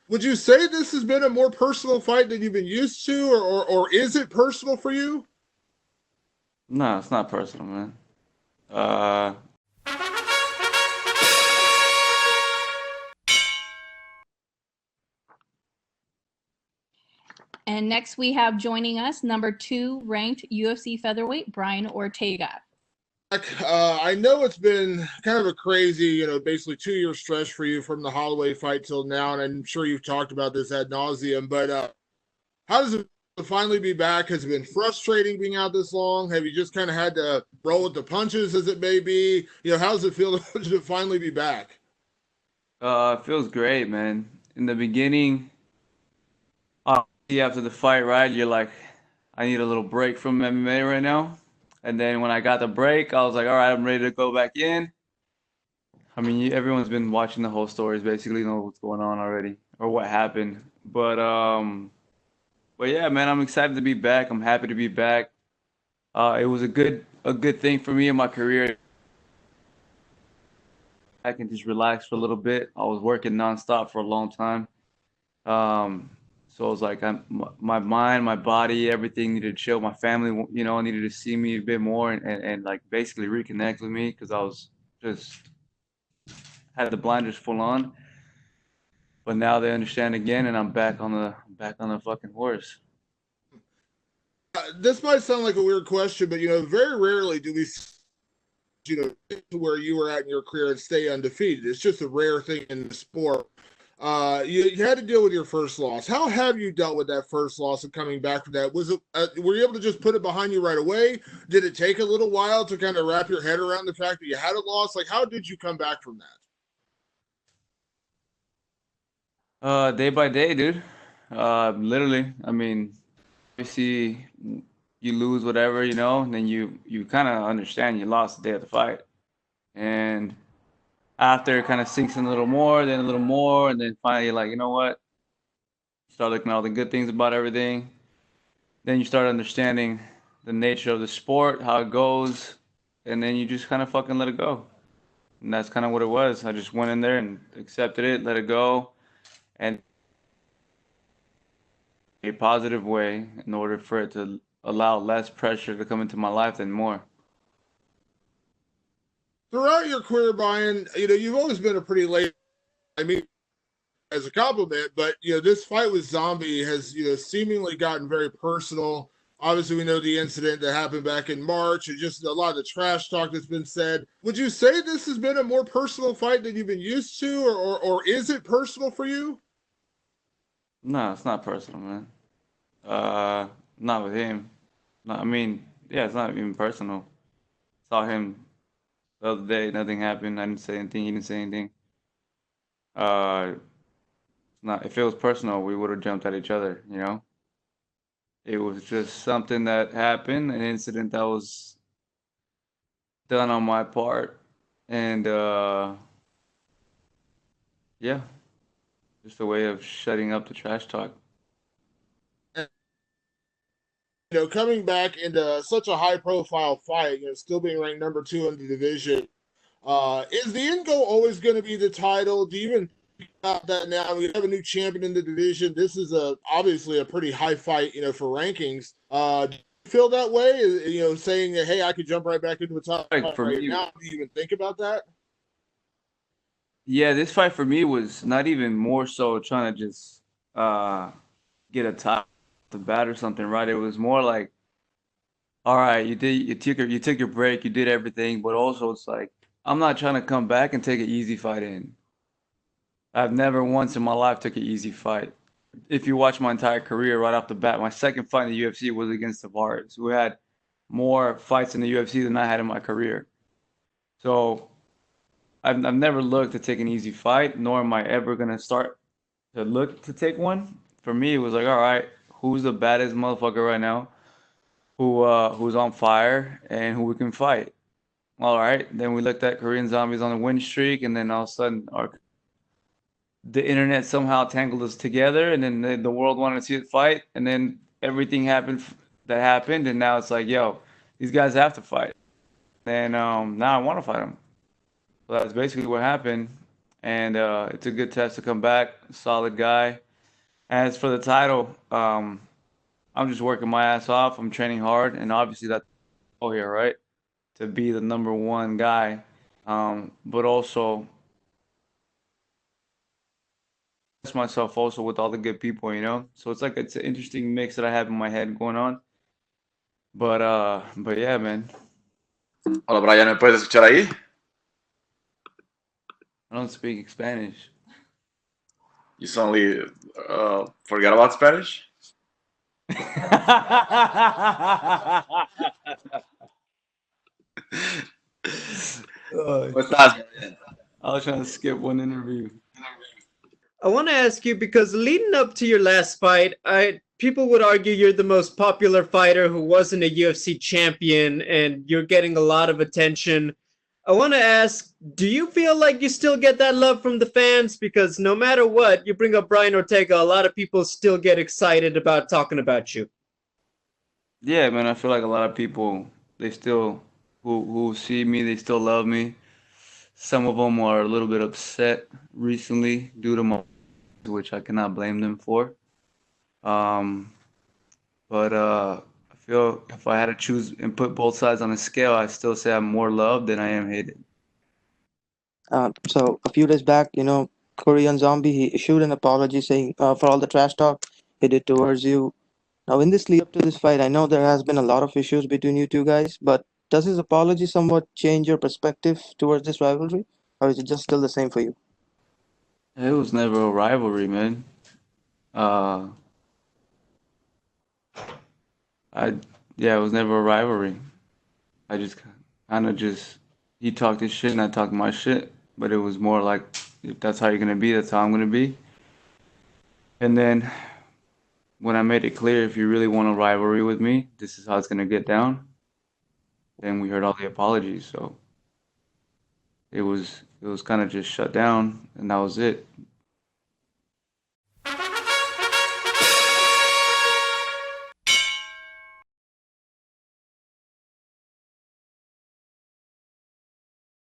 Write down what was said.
Would you say this has been a more personal fight than you've been used to, or is it personal for you? No, it's not personal, man. Uh, And next we have joining us number 2 ranked UFC featherweight Brian Ortega. I know it's been kind of a crazy, basically 2 year stretch for you from the Holloway fight till now, and I'm sure you've talked about this ad nauseum. But how does it finally be back? Has it been frustrating being out this long? Have you just kind of had to roll with the punches, as it may be? How does it feel to finally be back? it feels great, man. In the beginning, after the fight, right? You're like, I need a little break from MMA right now. And then when I got the break, I was like, all right, I'm ready to go back in. I mean, everyone's been watching the whole stories, basically know what's going on already or what happened. But yeah, man, I'm excited to be back. I'm happy to be back. It was a good thing for me in my career. I can just relax for a little bit. I was working nonstop for a long time. Um, so I was like, my mind, my body, everything needed to chill. My family, needed to see me a bit more and like basically reconnect with me because I was just had the blinders full on. But now they understand again, and I'm back on the fucking horse. This might sound like a weird question, but very rarely do we to where you were at in your career and stay undefeated. It's just a rare thing in the sport. You had to deal with your first loss. How have you dealt with that first loss and coming back from that? Was it were you able to just put it behind you right away? Did it take a little while to kind of wrap your head around the fact that you had a loss? Like, how did you come back from that? Day by day, dude. Literally. I mean, you see, you lose whatever, and then you kind of understand you lost the day of the fight, and after it kind of sinks in a little more, then a little more, and then finally you're like, you know what? Start looking at all the good things about everything. Then you start understanding the nature of the sport, how it goes, and then you just kind of fucking let it go. And that's kind of what it was. I just went in there and accepted it, let it go, and a positive way in order for it to allow less pressure to come into my life than more. Throughout your career, Brian, you've always been a pretty late. I mean, as a compliment, but this fight with Zombie has seemingly gotten very personal. Obviously, we know the incident that happened back in March, and just a lot of the trash talk that's been said. Would you say this has been a more personal fight than you've been used to, or is it personal for you? No, it's not personal, man. Uh, Not with him. No, I mean, yeah, it's not even personal. Saw him the other day. Nothing happened. I didn't say anything. He didn't say anything. Uh, Not if it was personal, we would have jumped at each other. It was just something that happened, an incident that was done on my part, and yeah, just a way of shutting up the trash talk. And, coming back into such a high-profile fight, still being ranked number two in the division. Is the end goal always going to be the title? Do you even think about that now? We have a new champion in the division. This is obviously a pretty high fight, for rankings. Do you feel that way? Saying that, hey, I could jump right back into a top Like fight for right me, now. Do you even think about that? yeah, this fight for me was not even more so trying to just uh get a top the bat or something, right? It was more like, all right, you took your break, you did everything, but also it's like I'm not trying to come back and take an easy fight in. I've never once in my life took an easy fight. If you watch my entire career right off the bat, my second fight in the UFC was against Tavares, who had more fights in the UFC than I had in my career. So I've never looked to take an easy fight, nor am I ever gonna start to look to take one. For me, it was like, all right, who's the baddest motherfucker right now? Who's on fire and who we can fight? All right, then we looked at Korean Zombies on a win streak, and then all of a sudden, the internet somehow tangled us together, and then the world wanted to see it fight, and then everything happened that happened, and now it's like, yo, these guys have to fight, and now I want to fight them. So that's basically what happened, and it's a good test to come back. Solid guy. As for the title, I'm just working my ass off. I'm training hard, and obviously that's all here, right? To be the number one guy, but also myself also with all the good people, you know. So it's like it's an interesting mix that I have in my head going on. But yeah, man, Hola Brian, ¿me puedes escuchar ahí? I don't speak Spanish. You suddenly forgot about Spanish? ¿Cómo estás, Brian? I was trying to skip one interview. I want to ask you because leading up to your last fight, people would argue you're the most popular fighter who wasn't a UFC champion, and you're getting a lot of attention. I want to ask, do you feel like you still get that love from the fans? Because no matter what, you bring up Brian Ortega, a lot of people still get excited about talking about you. Yeah, man, I feel like a lot of people they still who see me, they still love me. Some of them are a little bit upset recently due to my, which I cannot blame them for. Um, but I feel if I had to choose and put both sides on a scale, I still say I'm more loved than I am hated. So a few days back, Korean Zombie, he issued an apology saying for all the trash talk he did towards you. Now, in this lead up to this fight, I know there has been a lot of issues between you two guys, but does his apology somewhat change your perspective towards this rivalry, or is it just still the same for you? It was never a rivalry, man. Uh, I yeah, it was never a rivalry. I just kind of just he talked his shit and I talked my shit, but it was more like if that's how you're gonna be, that's how I'm gonna be. And then when I made it clear, if you really want a rivalry with me, this is how it's gonna get down. Then we heard all the apologies, so it was kind of just shut down, and that was it.